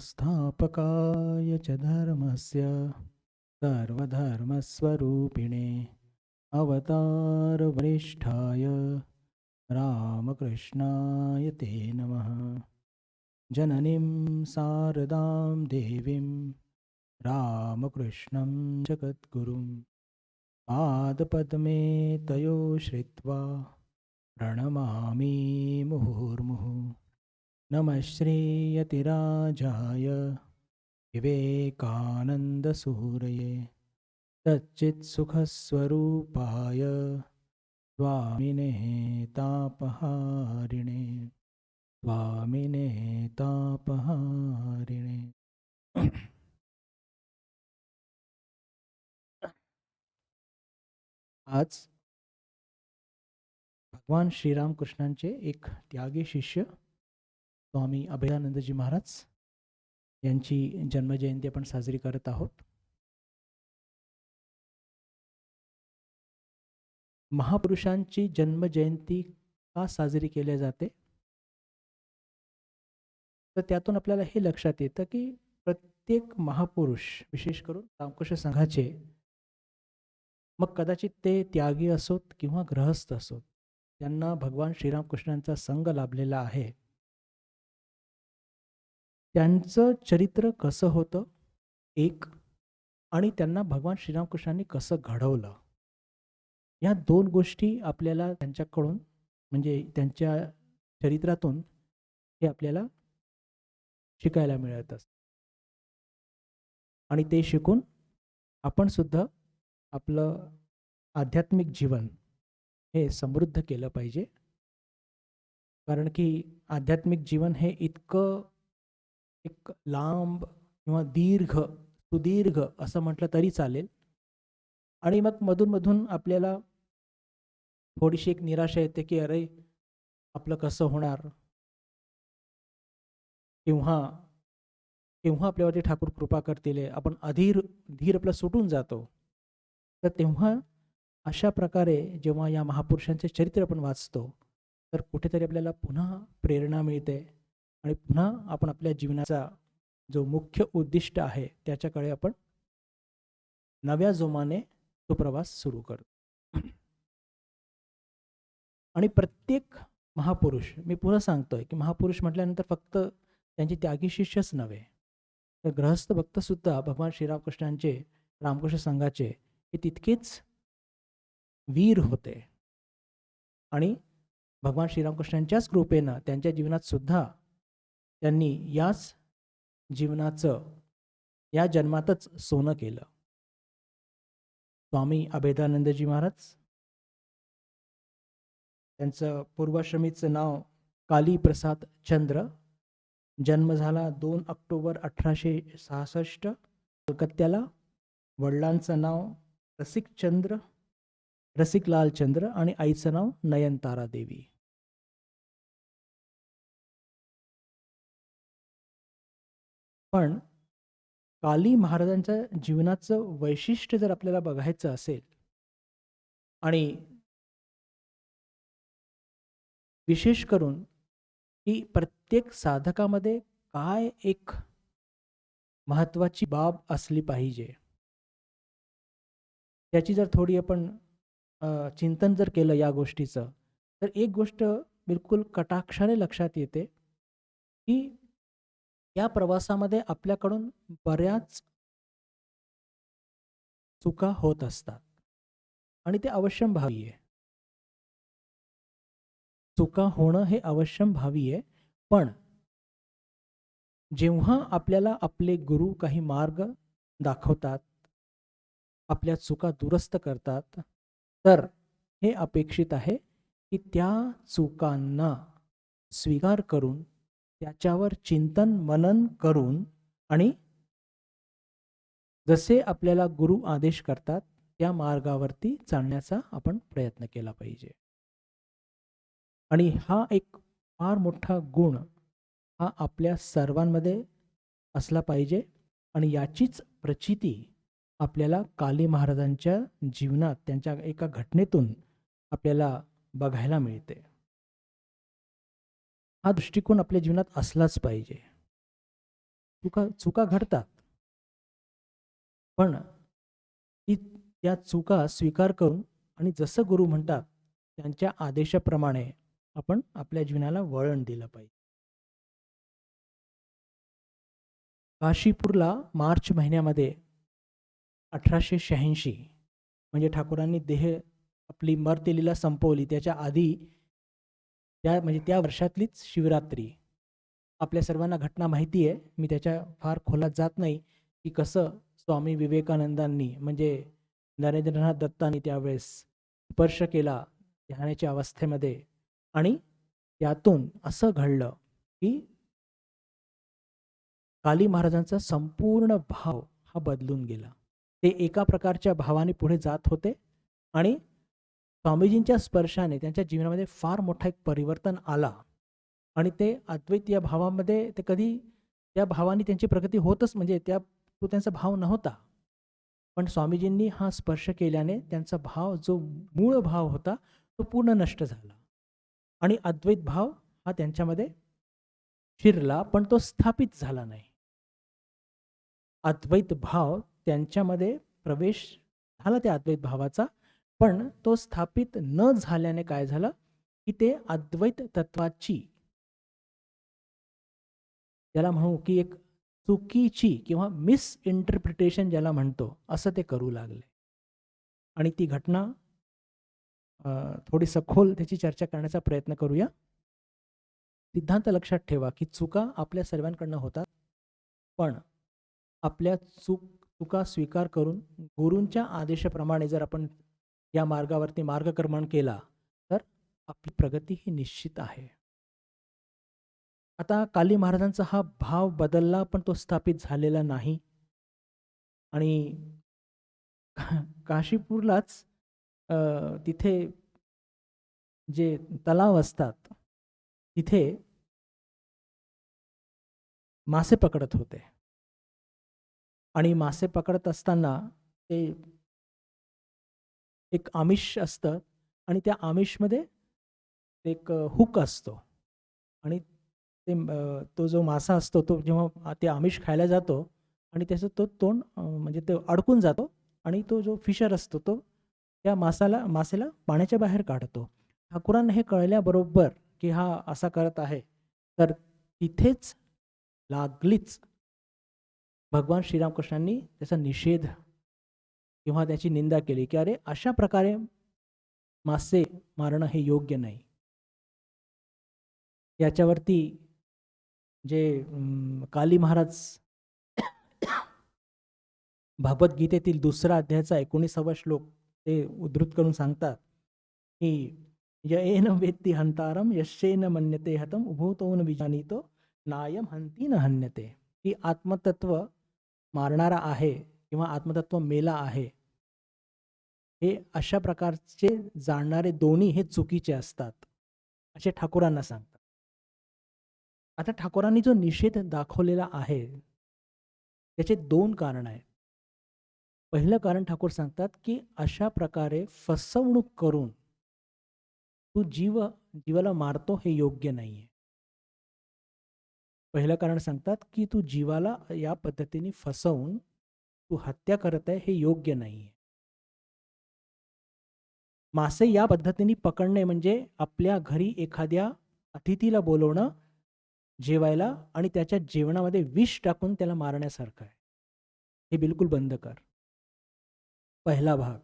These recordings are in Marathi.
संस्थापकाय च धर्मस्य सर्वधर्मस्वरूपिणे अवतारवरिष्ठाय रामकृष्णाय ते नमः। जननीं शारदां देवीं रामकृष्णं जगद्गुरुं पादपद्मे तयो श्रित्वा प्रणमामि मुहुर्मुहुः। नमः श्रीयतिराजाय विवेकानन्दसूरये सच्चित्सुखस्वरूपाय स्वामिने तापहारिणे स्वामिने तापहारिणे। आज भगवान श्रीरामकृष्णांचे एक त्यागी शिष्य स्वामी अभेदानंदजी महाराज यांची जन्मजयंती आपण साजरी करत आहोत। महापुरुषांची जन्मजयंती का साजरी केली जाते, तर त्यातून आपल्याला हे लक्षात येतं की प्रत्येक महापुरुष, विशेष करून रामकृष्ण संघाचे, मग कदाचित ते त्यागी असोत किंवा गृहस्थ असोत, त्यांना भगवान श्रीरामकृष्णांचा संग लाभलेला आहे। त्यांचं चरित्र कसं होतं एक, आणि त्यांना भगवान श्रीरामकृष्णांनी कसं घडवलं, या दोन गोष्टी आपल्याला त्यांच्याकडून, म्हणजे त्यांच्या चरित्रातून हे आपल्याला शिकायला मिळत असतं। आणि ते शिकून आपण सुद्धा आपलं आध्यात्मिक जीवन हे समृद्ध केलं पाहिजे। कारण की आध्यात्मिक जीवन हे इतकं एक लांब किंवा सुदीर्घ असं म्हटलं तरी चालेल। आणि मग मधून आपल्याला थोडीशी एक निराशा येते की अरे आपलं कसं होणार, किंवा आपल्यावरती ठाकूर कृपा करतील, आपण धीर आपला सुटून जातो। तर तेव्हा अशा प्रकारे जेव्हा या महापुरुषांचे चरित्र आपण वाचतो, तर कुठेतरी आपल्याला पुन्हा प्रेरणा मिळते आणि पुन्हा आपण आपल्या जीवनाचा जो मुख्य उद्दिष्ट आहे त्याच्याकडे आपण नव्या जोमाने तो प्रवास सुरू करतो। आणि प्रत्येक महापुरुष, मी पुन्हा सांगतोय की महापुरुष म्हटल्यानंतर फक्त त्यांची त्यागी शिष्यच नव्हे, तर गृहस्थ भक्त सुद्धा भगवान श्रीरामकृष्णांचे, रामकृष्ण संघाचे हे तितकेच वीर होते। आणि भगवान श्रीरामकृष्णांच्याच कृपेनं त्यांच्या जीवनात सुद्धा त्यांनी याच जीवनाचं, या जन्मातच सोनं केलं। स्वामी अभेदानंदजी महाराज, त्यांचं पूर्वाश्रमीचं नाव कालीप्रसाद चंद्र, जन्म झाला 2 ऑक्टोबर 1866 कलकत्त्याला। वडिलांचं नाव रसिकलाल चंद्र आणि आईचं नाव नयनतारा देवी। पण काली महाराजांच्या जीवनाचं वैशिष्ट्य जर आपल्याला बघायचं असेल, आणि विशेष करून की प्रत्येक साधकामध्ये काय एक महत्वाची बाब असली पाहिजे, त्याची जर थोडी आपण चिंतन जर केलं या गोष्टीचं, तर एक गोष्ट बिलकुल कटाक्षाने लक्षात येते की या प्रवासामध्ये आपल्याकडून बऱ्याच चुका होत असतात आणि ते अवश्यंभावी आहे। चुका होणं हे अवश्यंभावी आहे। पण जेव्हा आपल्याला आपले गुरु काही मार्ग दाखवतात, आपल्या चुका दुरुस्त करतात, तर हे अपेक्षित आहे की त्या चुकांना स्वीकार करून त्याच्यावर चिंतन मनन करून आणि जसे आपल्याला गुरु आदेश करतात त्या मार्गावरती चालण्याचा आपण प्रयत्न केला पाहिजे। आणि हा एक फार मोठा गुण हा आपल्या सर्वांमध्ये असला पाहिजे। आणि याचीच प्रचिती आपल्याला काली महाराजांच्या जीवनात, त्यांच्या एका घटनेतून आपल्याला बघायला मिळते। हा दृष्टिकोन आपल्या जीवनात असलाच पाहिजे। चुका चुका घडतात, पण त्या चुका स्वीकार करून आणि जसं गुरु म्हणतात त्यांच्या आदेशाप्रमाणे आपण आपल्या जीवनाला वळण दिलं पाहिजे. काशीपूरला मार्च महिन्यामध्ये 1886 म्हणजे ठाकूरांनी आपली मर्त्यलीला संपवली त्याच्या आधी म्हणजे त्या वर्षातलीच शिवरात्री. आपल्या सर्वांना घटना माहिती आहे, मी त्याच्या फार खोलात जात नाही की कसं स्वामी विवेकानंदांनी म्हणजे नरेंद्रनाथ दत्तांनी त्यावेळेस स्पर्श केला ध्यानाच्या अवस्थेमध्ये आणि त्यातून असं घडलं की काली महाराजांचा संपूर्ण भाव हा बदलून गेला. ते एका प्रकारच्या भावाने पुढे जात होते आणि स्वामीजींच्या स्पर्शाने त्यांच्या जीवनामध्ये फार मोठा एक परिवर्तन आला आणि ते अद्वैत या भावामध्ये ते कधी त्या भावाने त्यांची प्रगती होतच म्हणजे तो त्यांचा भाव नव्हता. पण स्वामीजींनी हा स्पर्श केल्याने त्यांचा भाव जो मूळ भाव होता तो पूर्ण नष्ट झाला आणि अद्वैत भाव हा त्यांच्यामध्ये शिरला, पण तो स्थापित झाला नाही. अद्वैत भाव त्यांच्यामध्ये प्रवेश झाला त्या अद्वैत भावाचा, पण तो स्थापित न झाल्याने काय झालं की ते अद्वैत तत्वाची ज्याला म्हणू की एक चुकीची किंवा मिसइंटरप्रिटेशन ज्याला म्हणतो असं ते करू लागले. आणि ती घटना थोडी सखोल त्याची चर्चा करण्याचा प्रयत्न करूया. सिद्धांत लक्षात ठेवा की चुका आपल्या सर्वांकडनं होतात, पण आपल्या चुका स्वीकार करून गुरूंच्या आदेशाप्रमाणे जर आपण या मार्गावरती मार्गक्रमण केला तर आपली प्रगती ही निश्चित आहे. आता काली महाराजांचा हा भाव बदलला, पण तो स्थापित झालेला नाही आणि काशीपूरलाच तिथे जे तलाव असतात तिथे मासे पकडत होते आणि मासे पकडत असताना ते एक आमिष असतं आणि त्या आमिषमध्ये एक हुक असतो आणि तो जो मासा असतो तो जेव्हा ते आमिष खायला जातो आणि त्याचं तो तोंड म्हणजे ते अडकून जातो आणि तो जो फिशर असतो तो त्या मासेला पाण्याच्या बाहेर काढतो. ठाकूरांना हे कळल्याबरोबर की हा असा करत आहे, तर तिथेच लागलीच भगवान श्रीरामकृष्णांनी त्याचा निषेध किंवा त्याची निंदा केली की अरे अशा प्रकारे मासे मारणं हे योग्य नाही. याच्यावरती जे काली महाराज भगवद्गीतेतील 2रा अध्यायाचा 19वा श्लोक ते उद्धृत करून सांगतात की येन वेत्ती हंतारम यशेन मन्यते हतम उभूतो न विजानीतो नायम हंती न हन्यते. की आत्मतत्व मारणारा आहे किंवा आत्मतत्व मेला आहे हे अशा प्रकारचे जाणणारे दोन्ही हे चुकीचे असतात असे ठाकूरांना सांगतात. आता ठाकूरांनी जो निषेध दाखवलेला आहे त्याचे 2 कारण आहेत. पहिलं कारण ठाकूर सांगतात की अशा प्रकारे फसवणूक करून तू जीवाला मारतो हे योग्य नाहीये. पहिलं कारण सांगतात की तू जीवाला या पद्धतीने फसवून तू हत्या करत आहे हे योग्य नाहीये. मासे या पद्धतीने पकडणे म्हणजे आपल्या घरी एखाद्या अतिथीला बोलवणं जेवायला आणि त्याच्या जेवणामध्ये विष टाकून त्याला मारण्यासारखं आहे. हे बिलकुल बंद कर. पहिला भाग.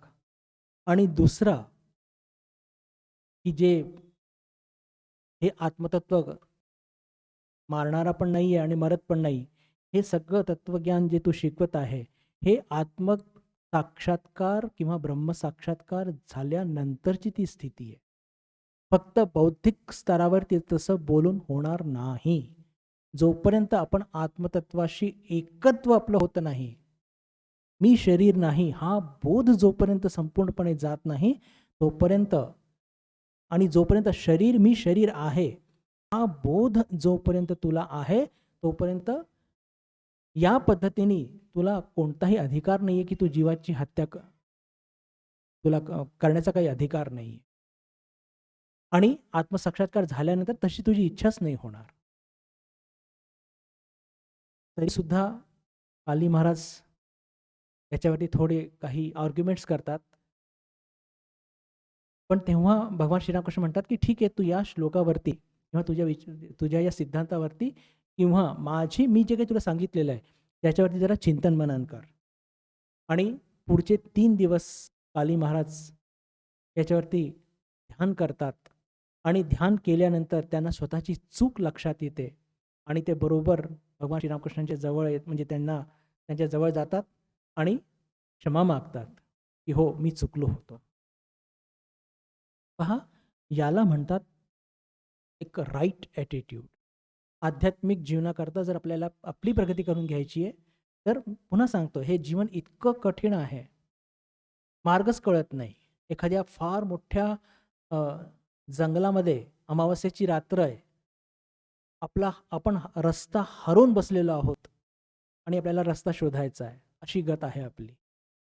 आणि दुसरा की जे हे आत्मतत्व मारणारा पण नाही आहे आणि मरत पण नाही, हे सगळं तत्वज्ञान जे तू शिकवत आहे हे साक्षात्कार किंवा ब्रह्मसाक्षात्कार झाल्यानंतरची ती स्थिती आहे. फक्त बौद्धिक स्तरावरती तसं बोलून होणार नाही. जोपर्यंत आपण आत्मतत्वाशी एकत्व आपलं होत नाही, मी शरीर नाही हा बोध जोपर्यंत संपूर्णपणे जात नाही तोपर्यंत, आणि जोपर्यंत मी शरीर आहे हा बोध जोपर्यंत तुला आहे तोपर्यंत या पद्धतीने तुला कोणताही अधिकार नाहीये की तू जीवाची हत्या तुला करण्याचा काही अधिकार नाही. आणि आत्मसाक्षात्कार झाल्यानंतर तशी तुझी इच्छाच नाही होणार. तरीसुद्धा काली महाराज त्याच्यावरती थोडे काही आर्ग्युमेंट्स करतात. पण तेव्हा भगवान श्रीरामकृष्ण म्हणतात, की ठीक आहे, तू या श्लोकावरती किंवा तुझ्या या सिद्धांतावरती किंवा मी जे काही तुला सांगितलेलं आहे, त्याच्यावरती जरा चिंतन मनन कर. आणि पुढचे 3 दिवस काली महाराज याच्यावरती ध्यान करतात आणि ध्यान केल्यानंतर त्यांना स्वतःची चूक लक्षात येते आणि ते बरोबर भगवान श्रीरामकृष्णांच्या जवळ म्हणजे त्यांच्या जवळ जातात आणि क्षमा मागतात, की हो, मी चुकलो होतो. पहा, याला म्हणतात एक राईट ॲटिट्यूड. आध्यात्मिक जीवनाकरता जर आपल्याला आपली प्रगती करून घ्यायची आहे, तर पुन्हा सांगतो, हे जीवन इतकं कठीण आहे, मार्गच कळत नाही. एखाद्या फार मोठ्या जंगलामध्ये अमावास्येची रात्र आहे, आपण रस्ता हरवून बसलेलो आहोत आणि आपल्याला रस्ता शोधायचा आहे, अशी गत आहे आपली.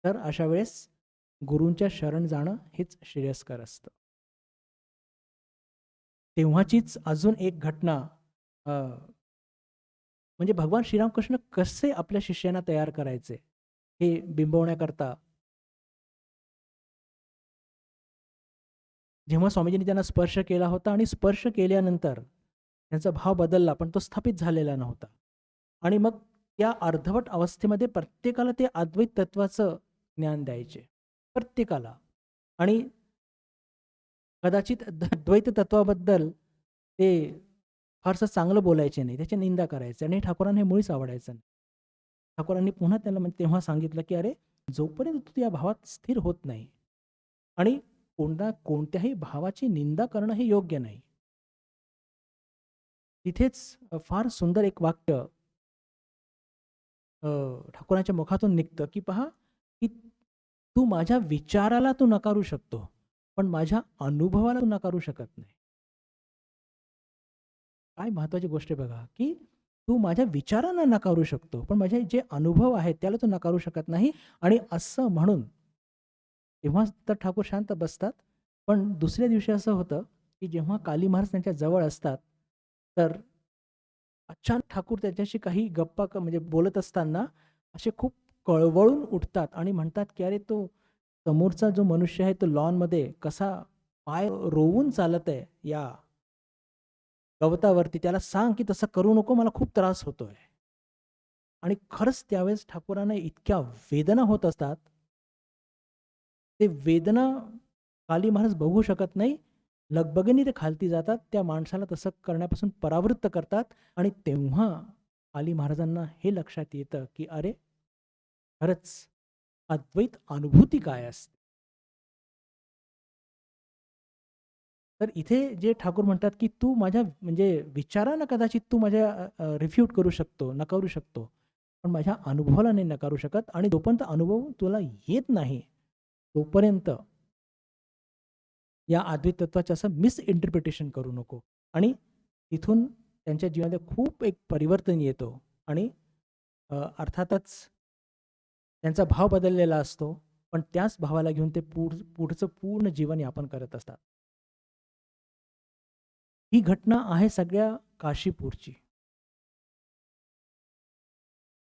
तर अशा वेळेस गुरूंच्या शरण जाणं हेच श्रेयस्कर असतं. तेव्हाचीच अजून एक घटना, म्हणजे भगवान श्रीरामकृष्ण कसे आपल्या शिष्यांना तयार करायचे हे बिंबवण्याकरता जेव्हा स्वामीजींनी त्यांना स्पर्श केला होता आणि स्पर्श केल्यानंतर त्यांचा भाव बदलला, पण तो स्थापित झालेला नव्हता. आणि मग त्या अर्धवट अवस्थेमध्ये प्रत्येकाला ते अद्वैत तत्वाचं ज्ञान द्यायचे, प्रत्येकाला. आणि कदाचित द्वैत तत्वाबद्दल ते फारसं चांगलं बोलायचे नाही, त्याची निंदा करायचे आणि ठाकूरांना हे मुळीच आवडायचं नाही. ठाकूरांनी पुन्हा त्याला तेव्हा सांगितलं, की अरे, जोपर्यंत तू या भावात स्थिर होत नाही आणि कोणत्याही भावाची निंदा करणं हे योग्य नाही. तिथेच फार सुंदर एक वाक्य ठाकूरांच्या मुखातून निघतं, की पहा, की तू माझ्या विचाराला तू नकारू शकतो, पण माझ्या अनुभवाला तू नकारू शकत नाही. काय महत्वाची गोष्ट आहे बघा, की तू माझ्या विचारांना नकारू शकतो, पण माझे जे अनुभव आहेत त्याला तू नकारू शकत नाही. आणि असं म्हणून तेव्हा तर ठाकूर शांत बसतात. पण दुसऱ्या दिवशी असं होतं, की जेव्हा काली महाराज त्यांच्या जवळ असतात, तर अचानक ठाकूर त्याच्याशी काही गप्पा म्हणजे बोलत असताना असे खूप कळवळून उठतात आणि म्हणतात, की अरे, तो समोरचा जो मनुष्य आहे तो लॉनमध्ये कसा पाय रोवून चालत आहे या गवतावरती, त्याला सांग की तसं करू नको, मला खूप त्रास होतोय. आणि खरंच त्यावेळेस ठाकूरांना इतक्या वेदना होत असतात, ते वेदना काली महाराज बघू शकत नाही. लगबगीने ते खालती जातात, त्या माणसाला तसं करण्यापासून परावृत्त करतात. आणि तेव्हा काली महाराजांना हे लक्षात येतं, की अरे, खरंच अद्वैत अनुभूती काय असते. तर इथे जे ठाकूर म्हणतात, की तू माझ्या म्हणजे विचारानं कदाचित तू माझ्या रिफ्यूट करू शकतो, नकारू शकतो, पण माझ्या अनुभवाला नाही नकारू शकत. आणि जोपर्यंत अनुभव तुला येत नाही, तोपर्यंत या अद्वैत तत्वाचं असं मिसइंटरप्रिटेशन करू नको. आणि तिथून त्यांच्या जीवनात खूप एक परिवर्तन येतो. आणि अर्थातच त्यांचा भाव बदललेला असतो, पण त्याच भावाला घेऊन ते पुढचं पूर्ण जीवन यापन करत असतात. ही घटना आहे सगळ्या काशीपूरची.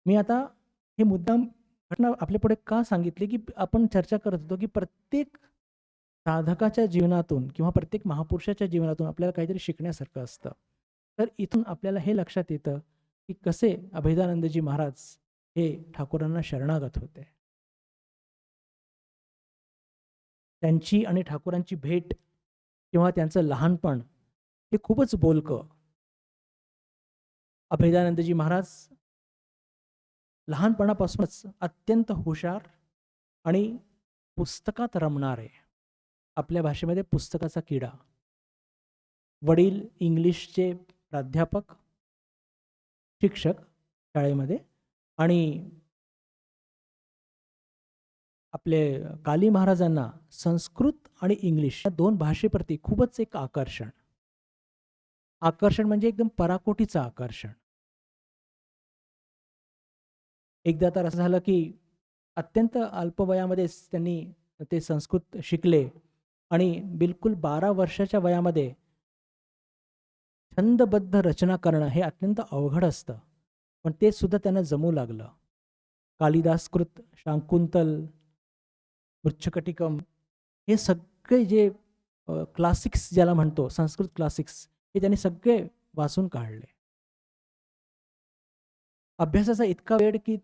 मी आता हे मुद्दाम घटना आपल्यापुढे का सांगितली, की आपण चर्चा करत होतो, की प्रत्येक साधकाच्या जीवनातून किंवा प्रत्येक महापुरुषाच्या जीवनातून आपल्याला काहीतरी शिकण्यासारखं असतं. तर इथून आपल्याला हे लक्षात येतं, की कसे अभेदानंदजी महाराज हे ठाकूरांना शरणागत होते. त्यांची आणि ठाकूरांची भेट किंवा त्यांचं लहानपण हे खूपच बोलकं. अभेदानंदजी महाराज लहानपणापासूनच अत्यंत हुशार आणि पुस्तकात रमणारे, आपल्या भाषेमध्ये पुस्तकाचा किडा. वडील इंग्लिशचे प्राध्यापक, शिक्षक शाळेमध्ये. आणि आपले काली महाराजांना संस्कृत आणि इंग्लिश या 2 भाषेप्रती खूपच एक आकर्षण. आकर्षण म्हणजे एकदम पराकोटीचं आकर्षण. एकदा तर असं झालं, की अत्यंत अल्प वयामध्येच त्यांनी ते संस्कृत शिकले आणि बिलकुल 12 वर्षाच्या वयामध्ये छंदबद्ध रचना करणं हे अत्यंत अवघड असतं. पण ते सुद्धा त्यांना जमू लागलं. कालिदासकृत शाकुंतल, मृच्छकटिकम हे सगळे जे क्लासिक्स ज्याला म्हणतो, संस्कृत क्लासिक्स, हे त्यांनी सगळे वाचून काढले. अभ्यासाचा इतका वेळ की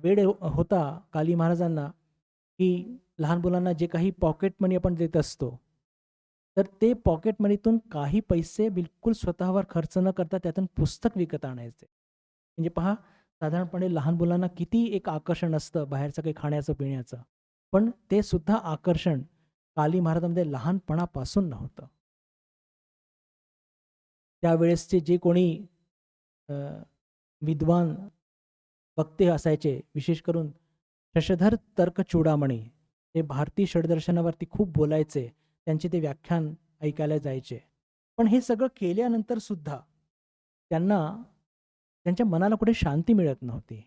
वेळ होता काली महाराजांना, की लहान मुलांना जे काही पॉकेट मनी आपण देत असतो, तर ते पॉकेट मनीतून काही पैसे बिलकुल स्वतःवर खर्च न करता त्यातून पुस्तक विकत आणायचे. म्हणजे पहा, साधारणपणे लहान मुलांना किती एक आकर्षण असतं बाहेरचं काही खाण्याचं, पिण्याचं. पण ते सुद्धा आकर्षण काली महाराजांमध्ये लहानपणापासून नव्हतं. त्यावेळेसचे जे कोणी अ, विद्वान वक्ते असायचे, विशेष करून शशधर तर्क चूडामणी, ते भारतीय षड्दर्शनावरती खूप बोलायचे. त्यांचे ते व्याख्यान ऐकायला जायचे. पण हे सगळं केल्यानंतर सुद्धा त्यांना त्यांच्या मनाला कुठे शांती मिळत नव्हती.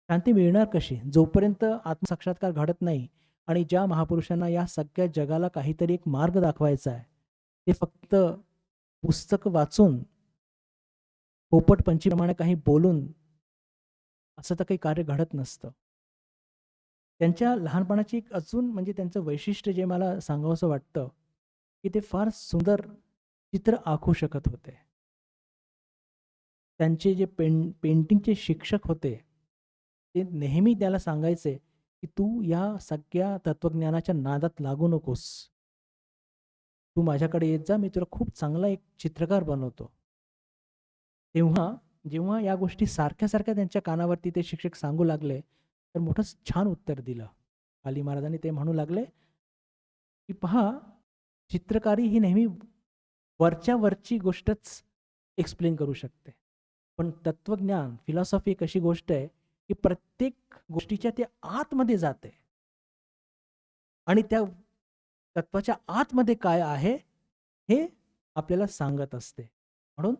शांती मिळणार कशी? जोपर्यंत आत्मसाक्षात्कार घडत नाही आणि ज्या महापुरुषांना या सगळ्या जगाला काहीतरी एक मार्ग दाखवायचा आहे, ते फक्त पुस्तक वाचून, पोपटपंचीप्रमाणे काही बोलून असं तर काही कार्य घडत नसतं. त्यांच्या लहानपणाची एक अजून म्हणजे त्यांचं वैशिष्ट्य जे मला सांगावसं वाटतं, की ते फार सुंदर चित्र आखू शकत होते. त्यांचे जे पेंटिंगचे शिक्षक होते, ते नेहमी त्याला सांगायचे, की "तू या सगळ्या तत्त्वज्ञानाच्या नादात लागू नकोस. तू माझ्याकडे येत जा, मी तुला खूप चांगला एक चित्रकार बनवतो." तेव्हा जेव्हा या गोष्टी सारख्या-सारख्या त्यांच्या कानावरती ते शिक्षक सांगू लागले, तर मोठं छान उत्तर दिलं. काली महाराजांनी ते म्हणू लागले, की "पहा, चित्रकारी ही नेहमी वरच्या वरची गोष्टच एक्सप्लेन करू शकते. पण तत्वज्ञान, फिलॉसॉफी एक अशी गोष्ट आहे, की प्रत्येक गोष्टीच्या ते आतमध्ये जाते आणि त्या तत्वाच्या आतमध्ये काय आहे, हे आपल्याला सांगत असते. म्हणून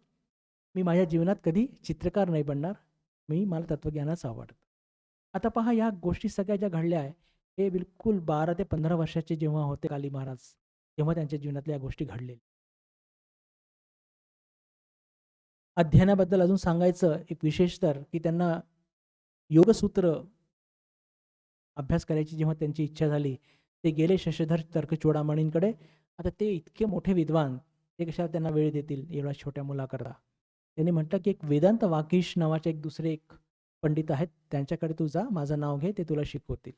मी माझ्या जीवनात कधी चित्रकार नाही बनणार. मला तत्वज्ञानच आवडतं." आता पहा, या गोष्टी सगळ्या ज्या घडल्या आहे, हे बिलकुल 12 ते 15 वर्षाचे जेव्हा होते काली महाराज, तेव्हा त्यांच्या जीवनातल्या या गोष्टी घडलेल्या. अध्ययनाबद्दल अजून सांगायचं एक विशेष तर, की त्यांना योगसूत्र अभ्यास करायची जेव्हा त्यांची इच्छा झाली, ते गेले शशधर तर्कचूडामणींकडे. आता ते इतके मोठे विद्वान, ते कशाला त्यांना वेळ देतील एवढ्या छोट्या मुलाकरता. त्यांनी म्हटलं, की एक वेदांत वागीश नावाचे एक दुसरे एक पंडित आहेत, त्यांच्याकडे तू जा, माझं नाव घे, ते तुला शिकवतील.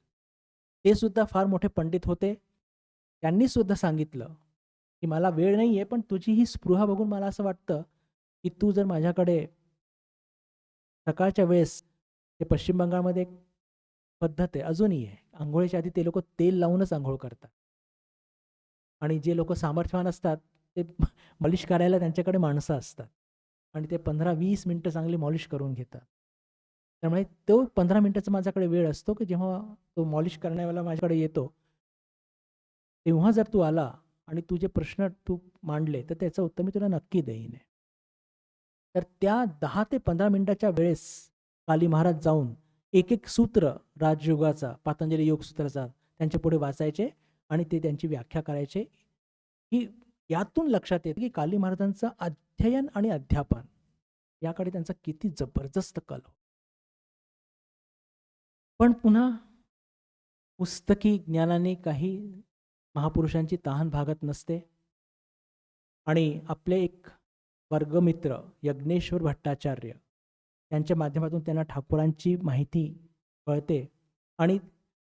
ते सुद्धा फार मोठे पंडित होते. त्यांनी सुद्धा सांगितलं, की मला वेळ नाहीये, पण तुझी ही स्पृहा बघून मला असं वाटतं, की तू जर माझ्याकडे सकाळच्या वेळेस, ते पश्चिम बंगालमध्ये एक पद्धत आहे, अजूनही आहे. अंघोळीच्या आधी ते लोकं तेल लावूनच अंघोळ करतात. आणि जे लोकं सामर्थ्यवान असतात, ते मालिश करायला त्यांच्याकडे माणसं असतात. आणि ते 15-20 मिनिटं चांगली मॉलिश करून घेतात. त्यामुळे तो 15 मिनिटाचा माझ्याकडे वेळ असतो, की जेव्हा तो मॉलिश करण्यावाला माझ्याकडे येतो, तेव्हा जर तू आला आणि तुझे प्रश्न तू मांडले, तर त्याचं उत्तर मी तुला नक्की देईन. तर त्या 10 ते 15 मिनिटाच्या वेळेस काली महाराज जाऊन एक-एक सूत्र राजयोगाचा, पातंजली योगसूत्राचा त्यांच्या पुढे वाचायचे आणि ते त्यांची व्याख्या करायचे, की यातून लक्षात येतं, की काली महाराजांचं अध्ययन आणि अध्यापन याकडे त्यांचा किती जबरदस्त कल होता. पण पुन्हा पुस्तकी ज्ञानाने काही महापुरुषांची तहान भागत नसते आणि आपले एक वर्गमित्र यज्ञेश्वर भट्टाचार्य यांच्या माध्यमातून त्यांना ठाकूरांची माहिती कळते आणि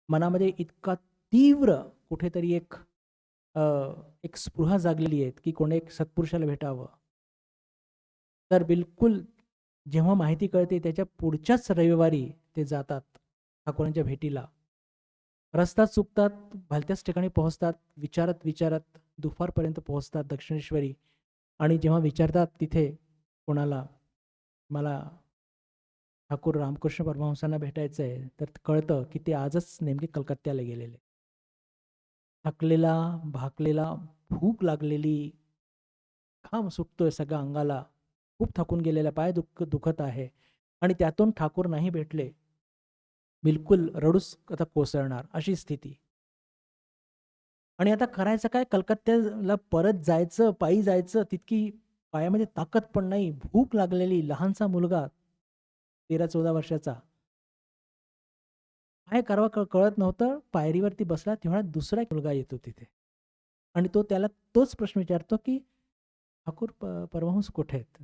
मनामध्ये इतका तीव्र कुठेतरी अ, एक स्पृहा जागलेली आहे, की कोणी एक सत्पुरुषाला भेटावं. तर बिलकुल जेव्हा माहिती कळते त्याच्या पुढच्याच रविवारी ते जातात ठाकूरांच्या भेटीला. रस्ता चुकतात, भलत्याच ठिकाणी पोहोचतात. विचारत दुपारपर्यंत पोहोचतात दक्षिणेश्वरी आणि जेव्हा विचारतात तिथे कोणाला, मला ठाकूर रामकृष्ण परमहंसांना भेटायचं आहे, तर कळतं की ते आजच नेमके कलकत्त्याला गेलेले. थकलेला, भाकलेला, भूक लागलेली, घाम सुटतोय सगळ्या अंगाला, खूप थकून गेलेला, पाय दुखत आहे आणि त्यातून ठाकूर नाही भेटले. बिलकुल रडूच आता कोसळणार अशी स्थिती. आणि आता करायचं काय? कलकत्त्याला परत जायचं, पायी जायचं, तितकी पायामध्ये ताकद पण नाही. भूक लागलेली, लहानसा मुलगा. 13-14 वर्षाचा. काय करावं कळत नव्हतं. पायरीवरती बसला तेव्हा दुसरा एक मुलगा येतो तिथे आणि तो त्याला तोच प्रश्न विचारतो, की "ठाकूर परमहंस कुठे आहेत?"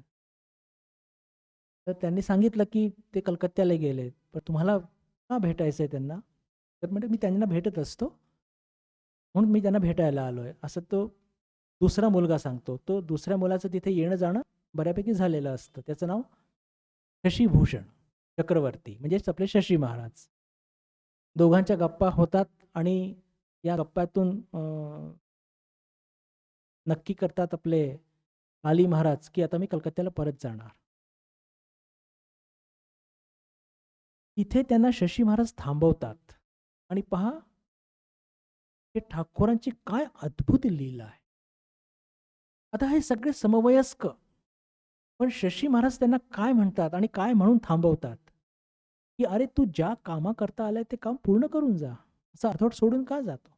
तर त्यांनी सांगितलं, की "ते कलकत्त्याला गेलेत. पण तुम्हाला का भेटायचंय त्यांना?" तर म्हणजे "मी त्यांना भेटत असतो, म्हणून मी त्यांना भेटायला आलोय." असं तो दुसरा मुलगा सांगतो. तो दुसऱ्या मुलाचं तिथे येणं-जाणं बऱ्यापैकी झालेलं असतं. त्याचं नाव शशीभूषण चक्रवर्ती म्हणजेच आपले शशी महाराज. दोघांच्या गप्पा होतात आणि या गप्पातून नक्की करतात आपले अली महाराज, की आता मी कलकत्त्याला परत जाणार. तिथे त्यांना शशी महाराज थांबवतात आणि पहा, हे ठाकोरांची काय अद्भुत लीला आहे. आता हे सगळे समवयस्क, पण शशी महाराज त्यांना काय म्हणतात आणि काय म्हणून थांबवतात, की "अरे, तू ज्या कामाकरता आलाय ते काम पूर्ण करून जा. असं अर्धवट सोडून का जातो?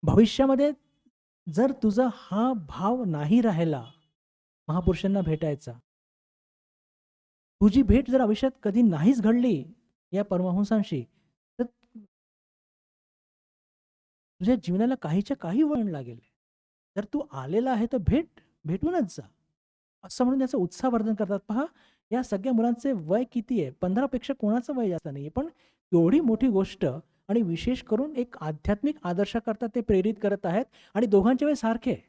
भविष्यामध्ये जर तुझा हा भाव नाही राहिला महापुरुषांना भेटायचा, तुझी भेट जर आयुष्यात कधी नाहीच घडली या परमहंसांशी, तर तुझ्या जीवनाला काहीच्या काही वळण लागेल. जर तू आलेला आहे तर भेटूनच जा." असं म्हणून त्याचं उत्साहवर्धन करतात. पहा, या सगळ्या मुलांचे वय किती आहे? 15 पेक्षा कोणाचं वय जास्त नाहीये. पण एवढी मोठी गोष्ट आणि विशेष करून एक आध्यात्मिक आदर्शाकरता ते प्रेरित करत आहेत आणि दोघांचे वय सारखे आहे.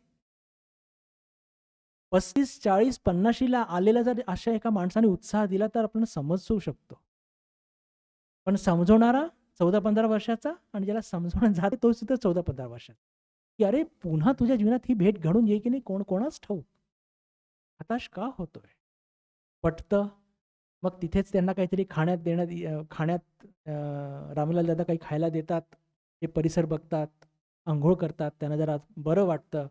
35, 40, 50 ला आलेला जर अशा एका माणसाने उत्साह दिला तर आपण समजू शकतो. पण समजवणारा 14-15 वर्षाचा आणि ज्याला समजवणं जाते तो सुद्धा 14-15 वर्षाचा. की अरे पुन्हा तुझ्या जीवनात ही भेट घडून येईल की नाही कोणास ठाऊक. हताश का होतोय? पटतं. मग तिथेच त्यांना काहीतरी खाण्यात रामलाल दादा काही खायला देतात. ते परिसर बघतात, अंघोळ करतात. त्यांना जरा बरं वाटतं.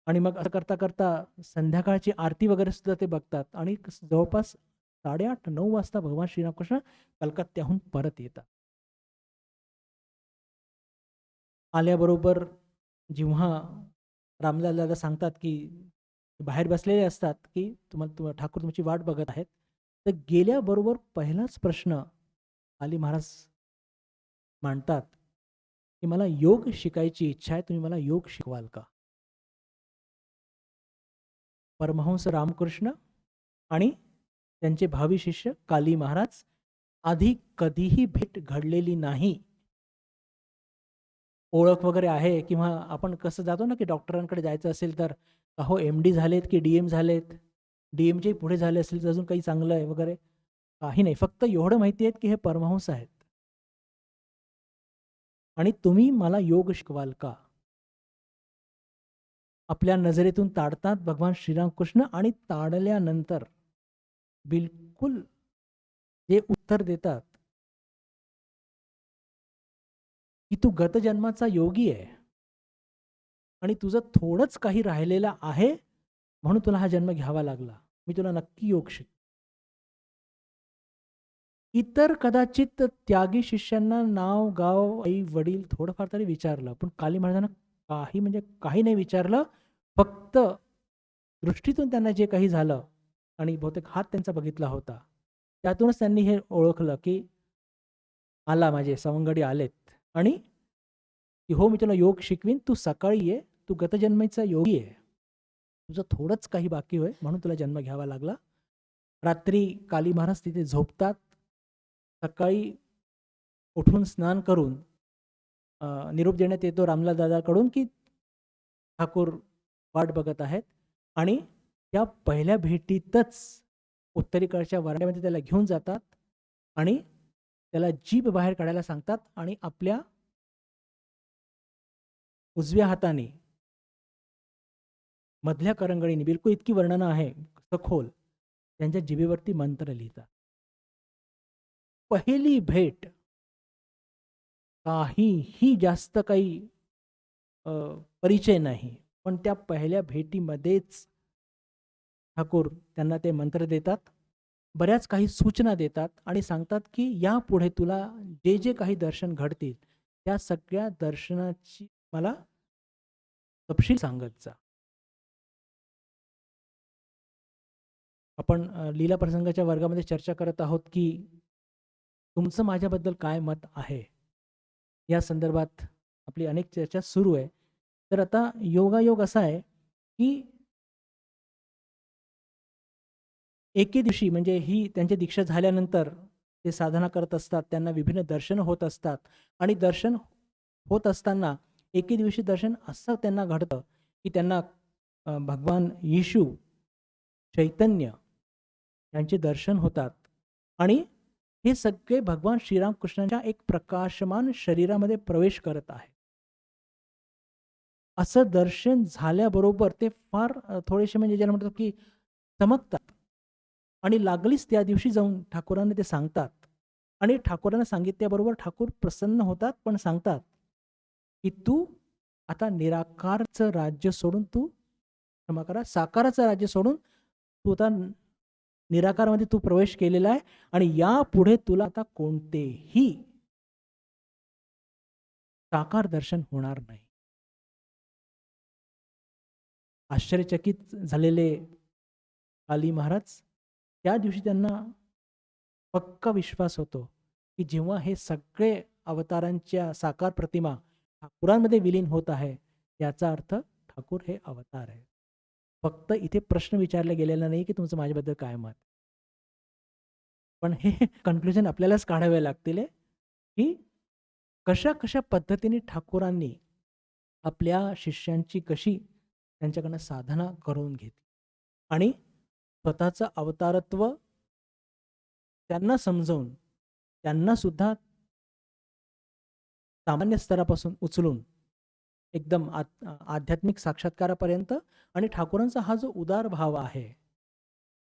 आणि मग असं करता संध्याकाळची आरती वगैरे सुद्धा ते बघतात आणि जवळपास 8:30-9 वाजता भगवान श्रीरामकृष्ण कलकत्त्याहून परत येतात. आल्याबरोबर जेव्हा रामलाल दादा सांगतात, की बाहेर बसलेले असतात, की ठाकूर तुमची वाट बघत आहेत. तर गेल्याबरोबर पहिलाच प्रश्न अली महाराज मांडतात, की मला योग शिकायची इच्छा आहे. तुम्ही मला योग शिकवाल का? परमहंस रामकृष्ण आणि त्यांचे भावी शिष्य काली महाराज आधी कधीही भेट घडलेली नाही. ओळख वगैरे आहे किंवा आपण कसं जातो ना, की डॉक्टरांकडे जायचं असेल तर अहो एम-डी झालेत की डी-एम झालेत. डी-एमचे पुढे झाले असेल तर अजून काही चांगलं आहे वगैरे. काही नाही. फक्त एवढं माहिती आहे की हे परमहंस आहेत आणि तुम्ही मला योग शिकवाल का? आपल्या नजरेतून ताडतात भगवान श्रीरामकृष्ण आणि ताडल्यानंतर बिलकुल जे उत्तर देतात, की "तू गतजन्माचा योगी आहे आणि तुझं थोडंच काही राहिलेलं आहे, म्हणून तुला हा जन्म घ्यावा लागला. मी तुला नक्की योग शिकवेन." इतर कदाचित त्यागी शिष्यांना नाव, गाव, आई-वडील थोडंफार तरी विचारलं. पण काली महाराजांना काही म्हणजे काही नाही विचारलं. फक्त दृष्टीतून त्यांना जे काही झालं आणि बहुतेक हात त्यांचा बघितला होता. त्यातूनच त्यांनी हे ओळखलं, की आला माझे सवंगडी आलेत आणि की "हो, मी तुला योग शिकवीन. तू सकाळी ये. तू गतजन्मीचा योगी आहे. तुझं थोडंच काही बाकी होय, म्हणून तुला जन्म घ्यावा लागला." रात्री काली महाराज तिथे झोपतात. सकाळी उठून स्नान करून निरोप देण्यात येतो रामलाल दादाकडून, की ठाकूर वाट बघत आहेत आणि त्या पहिल्या भेटीतच उत्तरेकडच्या वरांड्यामध्ये त्याला घेऊन जातात आणि त्याला जीभ बाहेर काढायला सांगतात आणि आपल्या उजव्या हाताने मधल्या करंगळीने बिलकुल इतकी वर्णनं आहे सखोल त्यांच्या जिभेवरती मंत्र लिहितात. पहिली भेट काहीही जास्त काही अ, परिचय नाही. पण त्या पहिल्या भेटीमध्येच ठाकूर त्यांना ते मंत्र देतात. बऱ्याच काही सूचना देतात आणि सांगतात, की यापुढे तुला जे काही दर्शन घडतील, त्या सगळ्या दर्शनाची मला तपशील सांगत जा. आपण लीला प्रसंगाच्या वर्गामध्ये चर्चा करत आहोत की तुमचं माझ्याबद्दल काय मत आहे या संदर्भात आपली अनेक चर्चा सुरू आहे. तर आता योगायोग असा आहे की एके दिवशी म्हणजे ही त्यांची दीक्षा झाल्यानंतर ते साधना करत असतात. त्यांना विभिन्न दर्शन होत असतात आणि दर्शन होत असताना एके दिवशी दर्शन असं त्यांना घडतं की त्यांना भगवान येशू, चैतन्य यांचे दर्शन होतात आणि हे सगळे भगवान श्रीरामकृष्णांच्या एक प्रकाशमान शरीरामध्ये प्रवेश करत आहे. असं दर्शन झाल्याबरोबर ते फार थोडेसे म्हणजे ज्याला म्हणतात की चमकतात आणि लागलीच त्या दिवशी जाऊन ठाकूरांना ते सांगतात आणि ठाकूरांना सांगितल्याबरोबर ठाकूर प्रसन्न होतात, पण सांगतात की तू आता निराकारचं राज्य सोडून तू क्षमा करा साकाराचं राज्य सोडून तू आता निराकारमध्ये तू प्रवेश केलेला आहे आणि यापुढे तुला आता कोणतेही साकार दर्शन होणार नाही. आश्चर्यचकित झालेले काली महाराज त्या दिवशी त्यांना पक्का विश्वास होतो की जेव्हा हे सगळे अवतारांच्या साकार प्रतिमा ठाकुरांमध्ये विलीन होत आहे याचा अर्थ ठाकूर हे अवतार आहे. फक्त इथे प्रश्न विचारला गेलेला नाही की तुमचं माझ्याबद्दल काय मत, पण हे कन्क्लुजन आपल्यालाच काढावे लागतील की कशा कशा पद्धतीने ठाकूरांनी आपल्या शिष्यांची कशी त्यांच्याकडनं साधना करून घेतली आणि स्वतःचं अवतारत्व त्यांना समजावून त्यांना सुद्धा सामान्य स्तरापासून उचलून एकदम आध्यात्मिक साक्षात्कारापर्यंत आणि ठाकूरांचा हा जो उदार भाव आहे,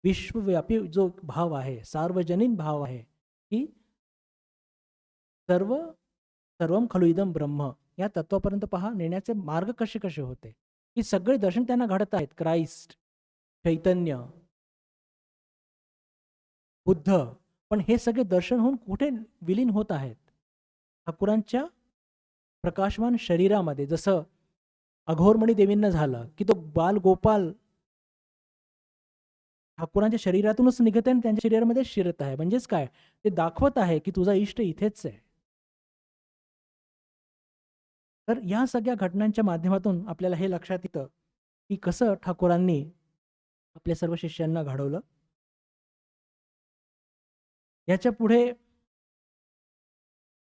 विश्वव्यापी जो भाव आहे, सार्वजनीन भाव आहे की सर्व सर्वम खलु इदम ब्रह्म या तत्वापर्यंत पहा नेण्याचे मार्ग कसे कसे होते की सगळे दर्शन त्यांना घडत आहेत. क्राइस्ट, चैतन्य, बुद्ध, पण हे सगळे दर्शन होऊन कुठे विलीन होत आहेत? ठाकूरांच्या प्रकाशमान शरीरामध्ये. जसं अघोरमणी देवींना झालं की तो बाल गोपाल ठाकूरांच्या शरीरातूनच निघत आहे आणि त्यांच्या शरीरामध्ये शिरत आहे. म्हणजेच काय, ते दाखवत आहे की तुझा इष्ट इथेच आहे. तर या सगळ्या घटनांच्या माध्यमातून आपल्याला हे लक्षात येतं की कसं ठाकूरांनी आपल्या सर्व शिष्यांना घडवलं. याच्या पुढे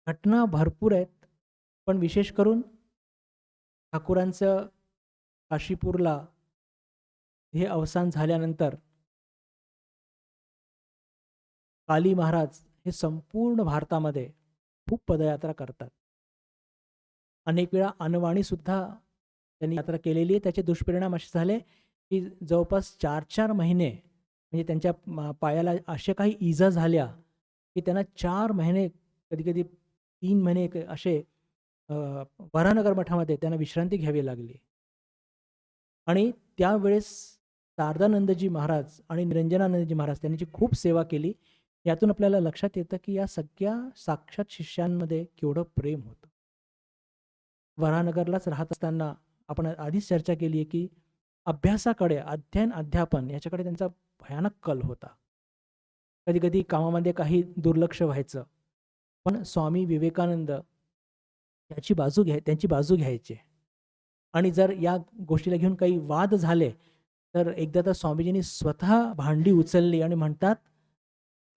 घटना भरपूर आहेत, पण विशेष करून ठाकूरांचं काशीपूरला हे अवसान झाल्यानंतर काली महाराज हे संपूर्ण भारतामध्ये खूप पदयात्रा करतात. अनेक वेळा अनवाणी सुद्धा त्यांनी यात्रा केलेली आहे. त्याचे दुष्परिणाम असे झाले की जवळपास 4-4 महिने म्हणजे त्यांच्या पायाला अशा काही इजा झाल्या की त्यांना 4 महिने, कधी-कधी 3 महिने असे वराहनगर मठामध्ये त्यांना विश्रांती घ्यावी लागली. आणि त्यावेळेस शारदानंदजी महाराज आणि निरंजनानंदजी महाराज त्यांची खूप सेवा केली. यातून आपल्याला लक्षात येतं की या सगळ्या साक्षात शिष्यांमध्ये केवढं प्रेम होतं. वराहनगरलाच राहत असताना आपण आधीच चर्चा केली आहे की अभ्यासाकडे, अध्ययन, अध्यापन याच्याकडे त्यांचा भयानक कल होता. कधी-कधी कामामध्ये काही दुर्लक्ष व्हायचं. पण स्वामी विवेकानंद त्यांची बाजू घ्यायचे. आणि जर या गोष्टीला घेऊन काही वाद झाले, तर एकदा तर स्वामीजींनी स्वतः भांडी उचलली आणि म्हणतात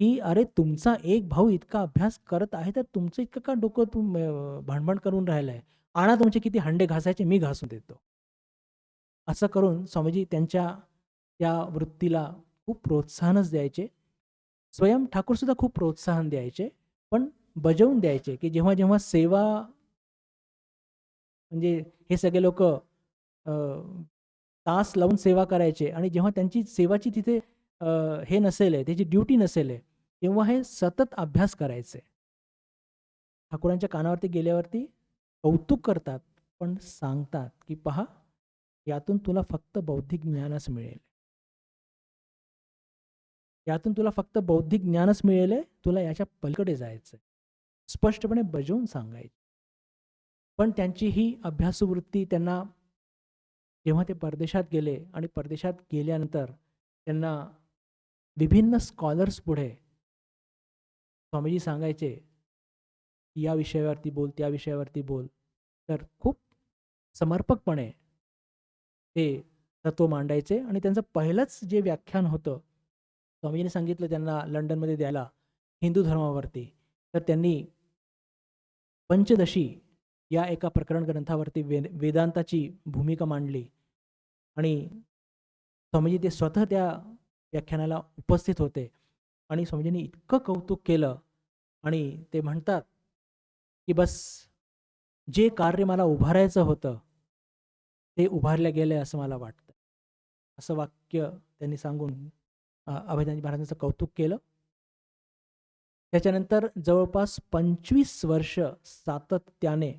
की "अरे, तुमचा एक भाऊ इतका अभ्यास करत आहे, तर तुमचं इतकं का डोकं भांडण करून राहिलंय? आणा तुमचे किती हंडे घासायचे, मी घासून देतो." असं करून स्वामीजी त्यांच्या त्या वृत्तीला खूप प्रोत्साहनच द्यायचे. स्वयं ठाकूरसुद्धा खूप प्रोत्साहन द्यायचे, पण बजावून द्यायचे की जेव्हा-जेव्हा सेवा म्हणजे हे सगळे लोकं तास लावून सेवा करायचे आणि जेव्हा त्यांची सेवाची तिथे हे नसेल आहे, त्याची ड्युटी नसेल आहे, तेव्हा हे सतत अभ्यास करायचे. ठाकूरांच्या कानावरती गेल्यावरती कौतुक करतात, पण सांगतात की "पहा, यातून तुला फक्त बौद्धिक ज्ञानच मिळेल. यातून तुला फक्त बौद्धिक ज्ञानच मिळेल आहे, तुला याच्या पलीकडे जायचं आहे." स्पष्टपणे बजावून सांगायचे. पण त्यांची ही अभ्यासू वृत्ती त्यांना जेव्हा ते परदेशात गेले आणि परदेशात गेल्यानंतर त्यांना विभिन्न स्कॉलर्स पुढे स्वामीजी सांगायचे, की या विषयावरती बोल, त्या विषयावरती बोल. तर खूप समर्पकपणे ते तत्त्व मांडायचे आणि त्यांचं पहिलंच जे व्याख्यान होतं, स्वामीजींनी सांगितलं त्यांना लंडनमध्ये द्यायला हिंदू धर्मावरती. तर त्यांनी पंचदशी या एका प्रकरण ग्रंथावरती वेदांताची भूमिका मांडली आणि स्वामीजी ते स्वतः त्या व्याख्यानाला उपस्थित होते आणि स्वामीजींनी इतकं कौतुक केलं आणि ते म्हणतात, की बस जे कार्य मला उभारायचं होतं, ते उभारलं गेलंय असं मला वाटतं. असं वाक्य त्यांनी सांगून अभेदानंद महाराजांचं कौतुक केलं. त्याच्यानंतर जवळपास 25 वर्ष सातत्याने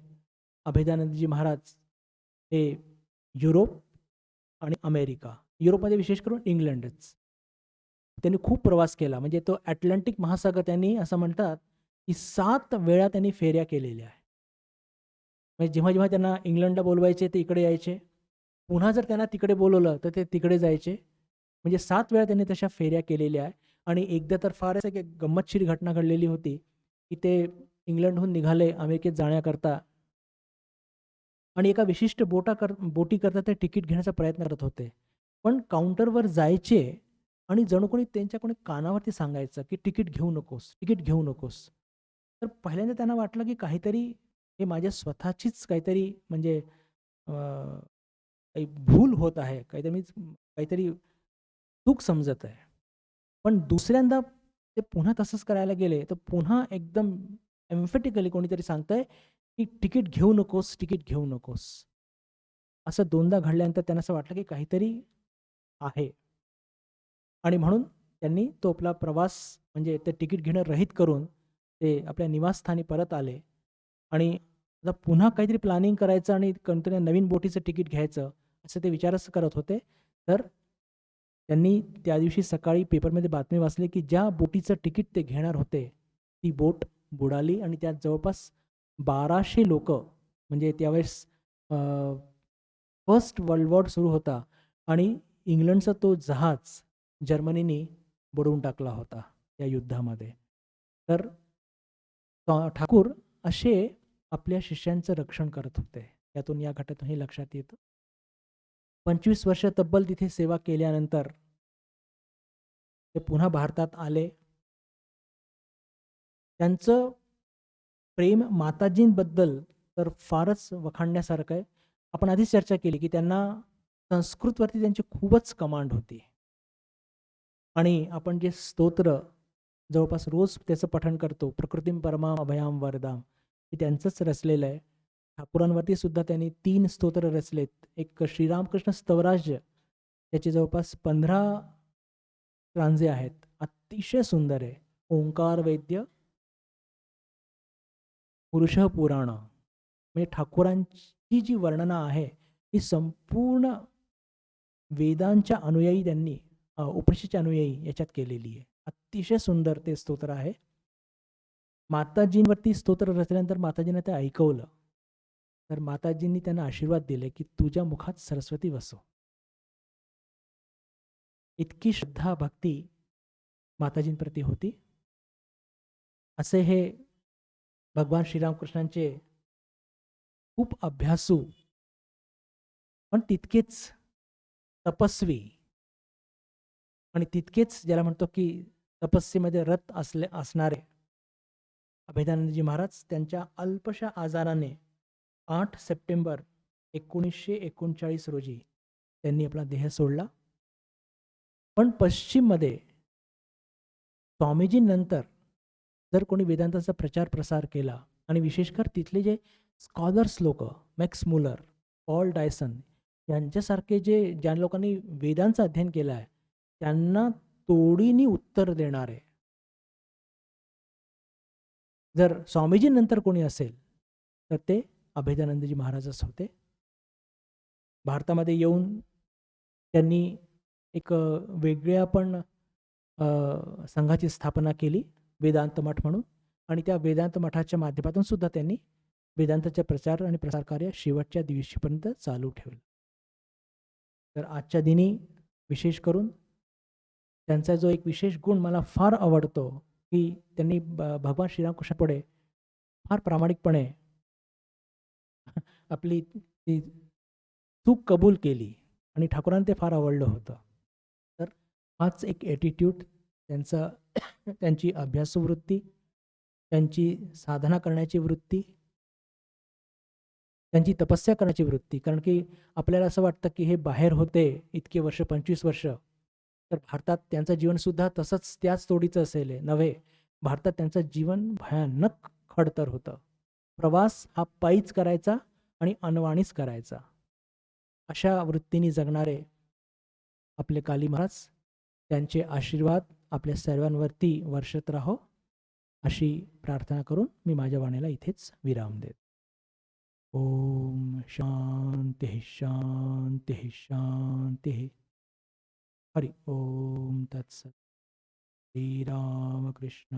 अभेदानंदजी महाराज हे युरोप आणि अमेरिका, युरोपमध्ये विशेष करून इंग्लंडच, त्यांनी खूप प्रवास केला. म्हणजे तो अटलांटिक महासागर त्यांनी असं म्हणतात, की 7 वेळा त्यांनी फेऱ्या केलेल्या आहे. म्हणजे जेव्हा जेव्हा त्यांना इंग्लंडला बोलवायचे ते इकडे यायचे, पुन्हा जर त्यांना तिकडे बोलवलं तर ते तिकडे जायचे. म्हणजे 7 वेळा त्यांनी तशा फेऱ्या केलेल्या आहे. आणि एकदा तर फारच एक गंमतशीर घटना घडलेली होती, की ते इंग्लंडहून निघाले अमेरिकेत जाण्याकरता आणि एका विशिष्ट बोटीकरता ते तिकीट घेण्याचा प्रयत्न करत होते. पण काउंटरवर जायचे आणि जणू कोणी त्यांच्या कोणी कानावरती सांगायचं, की तिकीट घेऊ नकोस, तिकीट घेऊ नकोस. तर पहिल्यांदा त्यांना वाटलं, की काहीतरी हे माझ्या स्वतःचीच काहीतरी म्हणजे काही भूल होत आहे, काहीतरी चूक समजत आहे. पण दुसऱ्यांदा ते पुन्हा तसंच करायला गेले, तर पुन्हा एकदम एम्फेटिकली कोणीतरी सांगतंय, की तिकीट घेऊ नकोस, तिकीट घेऊ नकोस. असं दोनदा घडल्यानंतर त्यांना असं वाटलं, की काहीतरी आहे. आणि म्हणून त्यांनी तो आपला प्रवास म्हणजे ते तिकीट घेणं रहित करून ते आपल्या निवासस्थानी परत आले आणि आता पुन्हा काहीतरी प्लॅनिंग करायचं आणि कोणतरी नवीन बोटीचं तिकीट घ्यायचं असं ते विचारच करत होते. तर त्यांनी त्या दिवशी सकाळी पेपरमध्ये बातमी वाचली, की ज्या बोटीचं तिकीट ते घेणार होते, ती बोट बुडाली आणि त्यात जवळपास 1200 लोकं म्हणजे त्यावेळेस फर्स्ट वर्ल्ड वॉर सुरू होता आणि इंग्लंडचा तो जहाज जर्मनीने बुडवून टाकला होता या युद्धामध्ये. तर ठाकूर असे आपल्या शिष्यांचं रक्षण करत होते. यातून या घटनेतून हे लक्षात येतं. 25 वर्ष तब्बल तिथे सेवा केल्यानंतर ते पुन्हा भारतात आले. त्यांचं प्रेम माताजींबद्दल तर फारच वखाणण्यासारखं आहे. आपण आधीच चर्चा केली, की त्यांना संस्कृतवरती त्यांची खूपच कमांड होती. आणि आपण जे स्तोत्र जवळपास रोज त्याचं पठण करतो, प्रकृतीम परमाम अभयाम वरदाम, हे त्यांचंच रचलेलं आहे. ठाकुरांवरती सुद्धा त्यांनी 3 स्तोत्र रचलेत. एक श्रीरामकृष्ण स्तवराज, त्याचे जवळपास 15 रांजे आहेत. अतिशय सुंदर आहे. ओंकार वैद्य, पुरुष पुराण, म्हणजे ठाकुरांची जी वर्णना आहे ही संपूर्ण वेदांच्या अनुयायी त्यांनी उपनिषदच्या अनुयायी याच्यात केलेली आहे. अतिशय सुंदर ते स्तोत्र आहे. माताजींवरती स्तोत्र रचल्यानंतर माताजींना ते ऐकवलं, तर माताजींनी त्यांना आशीर्वाद दिले, की तुझ्या मुखात सरस्वती वसो. इतकी श्रद्धा भक्ती माताजींप्रती होती. असे हे भगवान श्रीरामकृष्णांचे खूप अभ्यासू पण तितकेच तपस्वी आणि तितकेच ज्याला म्हणतो, की तपस्येमध्ये रत असणारे अभेदानंदजी महाराज त्यांच्या अल्पशा आजाराने 8 सप्टेंबर 1939 रोजी त्यांनी आपला देह सोडला. पण पश्चिममध्ये स्वामीजींनंतर जर कोणी वेदांताचा प्रचार प्रसार केला आणि विशेषकर तिथले जे स्कॉलर्स लोक, मॅक्स मुलर, पॉल डायसन यांच्यासारखे ज्या लोकांनी वेदांचं अध्ययन केलं आहे, त्यांना तोडीने उत्तर देणारे जर स्वामीजींनंतर कोणी असेल तर ते अभेदानंदजी महाराजच होते. भारतामध्ये येऊन त्यांनी एक वेगळ्या पण संघाची स्थापना केली, वेदांत मठ म्हणून, आणि त्या वेदांत मठाच्या माध्यमातून सुद्धा त्यांनी वेदांताचे प्रचार आणि प्रसार कार्य शेवटच्या दिवशीपर्यंत चालू ठेवलं. तर आजच्या दिनी विशेष करून त्यांचा जो एक विशेष गुण मला फार आवडतो, की त्यांनी भगवान श्रीरामकृष्णापुढे फार प्रामाणिकपणे आपली ती चूक कबूल केली आणि ठाकूरांना ते फार आवडलं होतं. तर हाच एक ॲटिट्यूड त्यांचा त्यांची अभ्यासवृत्ती, त्यांची साधना करण्याची वृत्ती, त्यांची तपस्या करण्याची वृत्ती. कारण की आपल्याला असं वाटतं, की हे बाहेर होते इतके वर्ष, 25 वर्ष. तर भारतात त्यांचं जीवनसुद्धा तसंच त्याच तोडीचं असेल हे नव्हे. भारतात त्यांचं जीवन भयानक खडतर होतं. प्रवास हा पायीच करायचा आणि अनवाणीच करायचा. अशा वृत्तीने जगणारे आपले काली महाराज, त्यांचे आशीर्वाद आपल्या सर्वांवरती वर्षत राहो, अशी प्रार्थना करून मी माझ्या वाणीला इथेच विराम देतो. ओम शांती शांती शांती. हरि ओम तत्सत. श्रीरामकृष्ण